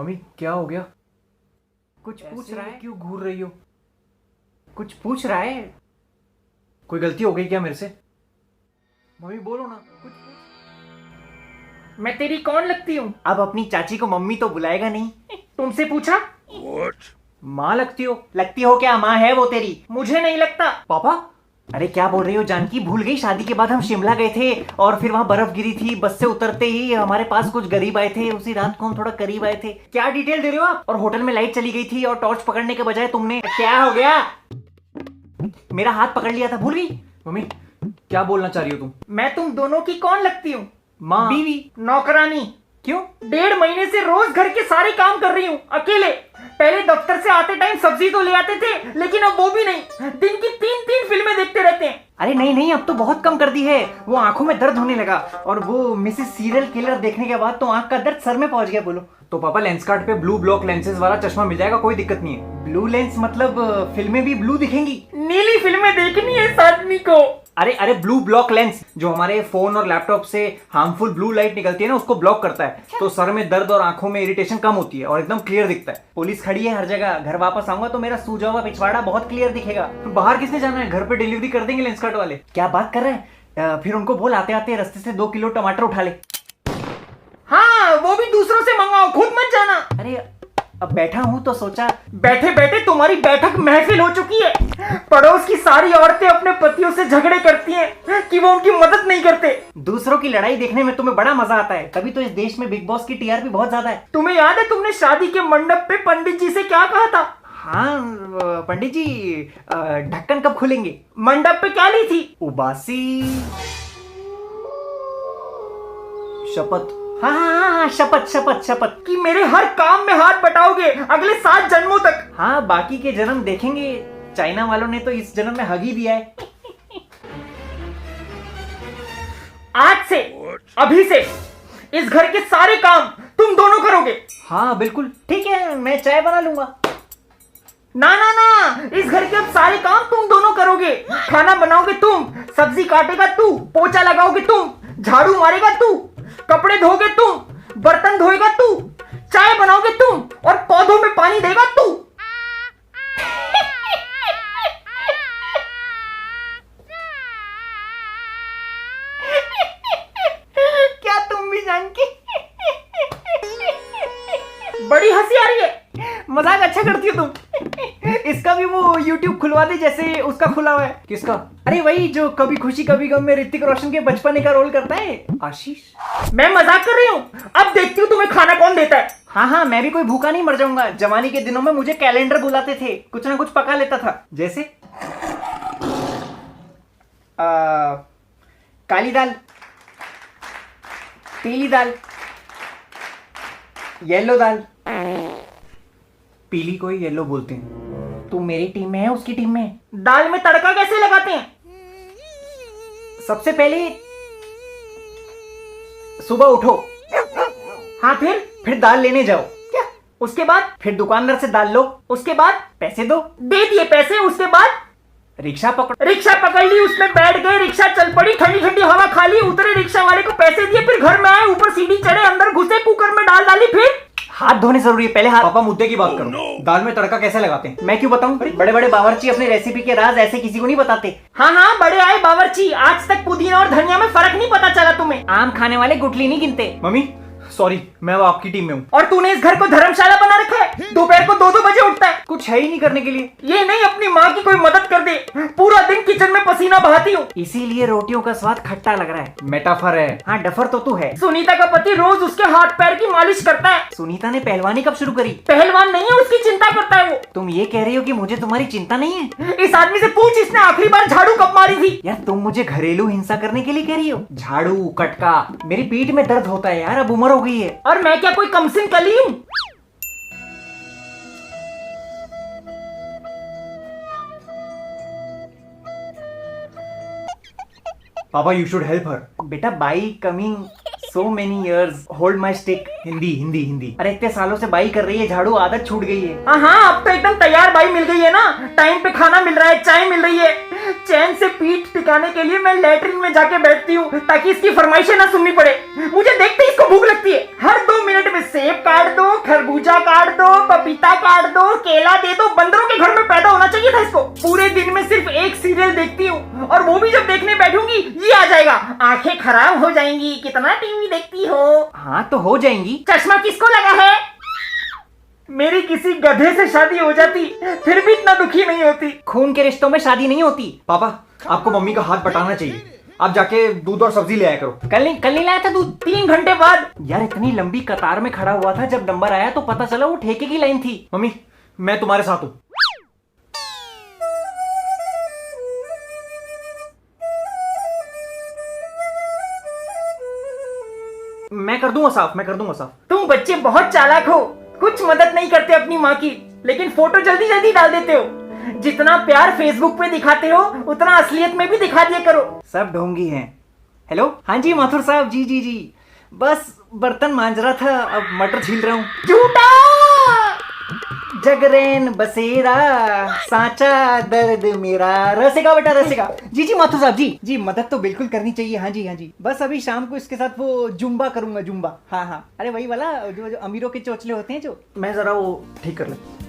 Mummy क्या हो गया? कुछ पूछ रहा है? क्यों घूर रही हो? कुछ पूछ रहा है? कोई गलती हो गई क्या मेरे से? मम्मी बोलो ना कुछ। मैं तेरी कौन लगती हूँ? अब अपनी चाची को मम्मी तो बुलाएगा नहीं। तुमसे पूछा? माँ लगती हो। लगती हो क्या? माँ है वो तेरी। मुझे नहीं लगता। पापा? अरे क्या बोल रही हो जानकी? भूल गई शादी के बाद हम शिमला गए थे और फिर वहाँ बर्फ गिरी थी। बस से उतरते ही हमारे पास कुछ गरीब आए थे। उसी रात को हम थोड़ा करीब आए थे। क्या डिटेल दे रहे हो आप? और होटल में लाइट चली गई थी और टॉर्च पकड़ने के बजाय तुमने क्या हो गया? मेरा हाथ पकड़ लिया था। भूल गई? मम्मी क्या बोलना चाह रही हो तुम? मैं तुम दोनों की कौन लगती हूँ? माँ? बीवी? नौकरानी? क्यों? 1.5 महीने से रोज घर के सारे काम कर रही हूँ अकेले। पहले दफ्तर से आते टाइम सब्जी तो ले आते थे, लेकिन अब वो भी नहीं। दिन की 3 फिल्में देखते रहते हैं। अरे नहीं नहीं, अब तो बहुत कम कर दी है। वो आंखों में दर्द होने लगा और वो मिसेस सीरियल किलर देखने के बाद तो आंख का दर्द सर में पहुंच गया। बोलो। तो पापा लेंस कार्ट पे ब्लू ब्लॉक लेंसेज वाला चश्मा मिल जाएगा, कोई दिक्कत नहीं है। ब्लू लेंस मतलब फिल्में भी ब्लू दिखेंगी? नीली फिल्में देखनी है इस आदमी को। अरे अरे ब्लू ब्लॉक लेंस जो हमारे फोन और लैपटॉप से हार्मफुल ब्लू लाइट निकलती है ना, उसको ब्लॉक करता है। तो सर में दर्द और आंखों में इरिटेशन कम होती है और एकदम क्लियर दिखता है। पुलिस खड़ी है हर जगह। घर वापस आऊंगा तो मेरा सूजा हुआ पिछवाड़ा बहुत क्लियर दिखेगा। तो बाहर किसने जाना है? घर पे डिलीवरी कर देंगे लेंस कार्ट वाले। क्या बात कर रहे हैं? फिर उनको बोल आते आते रास्ते से 2 किलो टमाटर उठा ले। हाँ, वो भी दूसरों से मंगाओ, खुद मत जाना। अरे अब बैठा हूं तो सोचा। बैठे बैठे तुम्हारी बैठक महफिल हो चुकी है। पड़ोस की सारी औरतें अपने पतियों से झगड़े करती हैं कि वो उनकी मदद नहीं करते। दूसरों की लड़ाई देखने में तुम्हें बड़ा मजा आता है, तभी तो इस देश में बिग बॉस की टीआरपी बहुत ज्यादा है। तुम्हें याद है तुमने शादी के मंडप पे पंडित जी से क्या कहा था? हाँ पंडित जी, ढक्कन कब खुलेंगे? मंडप पे क्या ली थी? उबासी शपथ। हाँ हाँ हाँ, शपथ शपथ शपथ कि मेरे हर काम में हाथ बटाओगे अगले 7 जन्मों तक। हाँ, बाकी के जन्म देखेंगे। चाइना वालों ने तो इस जन्म में हग ही दिया है। आज से, अभी से इस घर के सारे काम तुम दोनों करोगे। हाँ बिल्कुल ठीक है, मैं चाय बना लूंगा। ना ना ना, इस घर के अब सारे काम तुम दोनों करोगे। खाना बनाओगे तुम, सब्जी काटेगा तू, पोछा लगाओगे तुम, झाड़ू मारेगा तू, कपड़े धोगे तुम, बर्तन धोएगा तू, चाय बनाओगे तुम और पौधों में पानी देगा तू। क्या तुम भी जानकी? बड़ी हंसी आ रही है। मजाक अच्छा करती हो तुम। इसका भी वो YouTube खुलवा दे जैसे उसका खुला हुआ है। किसका? अरे वही जो कभी खुशी कभी गम में ऋतिक रोशन के बचपने का रोल करता है, आशीष। मैं मजाक कर रही हूँ। अब देखती हूँ तुम्हें खाना कौन देता है। हाँ हाँ, मैं भी कोई भूखा नहीं मर जाऊंगा। जवानी के दिनों में मुझे कैलेंडर बुलाते थे, कुछ ना कुछ पका लेता था। जैसे काली दाल, पीली दाल, येलो दाल। पीली को ही येलो बोलते हैं। तू मेरी टीम में है उसकी टीम में है? दाल में तड़का कैसे लगाते हैं? सबसे पहले सुबह उठो। हाँ फिर दाल लेने जाओ। क्या? उसके बाद? फिर दुकानदार से दाल लो। उसके बाद? पैसे दो। दे दिए पैसे। उसके बाद? रिक्शा पकड़ो। रिक्शा पकड़ ली, उसमें बैठ गए, रिक्शा चल पड़ी, ठंडी ठंडी हवा खा ली, उतरे, रिक्शा वाले को पैसे दिए, फिर घर में आए, ऊपर सीढ़ी चढ़े, अंदर घुसे, कुकर में दाल डाली, फिर हाथ धोने जरूरी है। पहले हाथ। पापा मुद्दे की बात करो। दाल में तड़का कैसे लगाते हैं? मैं क्यों बताऊं? बड़े बड़े बावर्ची अपने रेसिपी के राज ऐसे किसी को नहीं बताते। हाँ हाँ, बड़े आए बावर्ची, आज तक पुदीना और धनिया में फर्क नहीं पता चला तुम्हें। आम खाने वाले गुठली नहीं गिनते। मम्मी सॉरी, मैं अब आपकी टीम में हूँ। और तूने इस घर को धर्मशाला बना रखा है। दोपहर को 2-2 बजे उठता है। कुछ है ही नहीं करने के लिए। ये नहीं अपनी माँ की कोई मदद कर दे। पूरा दिन किचन में पसीना बहाती हूँ। इसीलिए रोटियों का स्वाद खट्टा लग रहा है। मेटाफर है। हाँ डफर तो तू है। सुनीता का पति रोज उसके हाथ पैर की मालिश करता है। सुनीता ने पहलवानी कब शुरू करी? पहलवान नहीं है, उसकी चिंता करता है वो। तुम ये कह रही हो कि मुझे तुम्हारी चिंता नहीं है? इस आदमी से पूछ, इसने आखिरी बार झाड़ू कब मारी थी? यार तुम मुझे घरेलू हिंसा करने के लिए कह रही हो? झाड़ू कटका, मेरी पीठ में दर्द होता है यार, अब उम्र हो गई है। और मैं क्या कोई कमसिन कली हूँ? पापा यू शुड हेल्प हर। बेटा by coming so many years, hold my stick। Hindi Hindi Hindi. अरे इतने सालों से बाई कर रही है, झाड़ू आदत छूट गई है। हाँ हाँ, अब तो एकदम तैयार बाई मिल गई है ना। टाइम पे खाना मिल रहा है, चाय मिल रही है। चैन से पीठ टिकाने के लिए मैं लैट्रिन में जाके बैठती हूँ ताकि इसकी फरमाइशें ना सुननी पड़े। मुझे देखते ही इसको भूख लगती है। हर 2 मिनट में सेब काट दो, खरबूजा काट दो, पपीता काट दो, केला दे दो। बंदरों के घर में पैदा होना चाहिए था इसको। पूरे दिन में सिर्फ एक सीरियल देखती हूँ और वो भी जब देखने बैठूंगी ये आ जाएगा, आंखें खराब हो जाएंगी, कितना टीवी देखती हो। हाँ तो हो जाएंगी। चश्मा किसको लगा है? मेरी किसी गधे से शादी हो जाती फिर भी इतना दुखी नहीं होती। खून के रिश्तों में शादी नहीं होती। पापा आपको मम्मी का हाथ बटाना चाहिए। आप जाके दूध और सब्जी ले आया करो। कल नहीं लाया था दूध, 3 घंटे बाद। यार इतनी लंबी कतार में खड़ा हुआ था, जब नंबर आया तो पता चला वो ठेके की लाइन थी। मम्मी मैं तुम्हारे साथ हूं। मैं कर दूंगा साफ। तुम बच्चे बहुत चालाक हो, कुछ मदद नहीं करते अपनी माँ की, लेकिन फोटो जल्दी जल्दी डाल देते हो। जितना प्यार फेसबुक पे दिखाते हो उतना असलियत में भी दिखा दिया करो। सब ढोंगी हैं। हेलो, हाँ जी माथुर साहब, जी बस बर्तन मांज रहा था, अब मटर छील रहा हूँ। झूठा जगरेन बसेरा सांचा दर्द मेरा। रसेगा बेटा रसेगा। जी माथुर साहब, जी मदद तो बिल्कुल करनी चाहिए। हाँ जी बस अभी शाम को इसके साथ वो जुम्बा करूंगा, जुम्बा। हाँ अरे वही वाला जो अमीरों के चोचले होते हैं जो। मैं जरा वो ठीक कर लेता हूँ।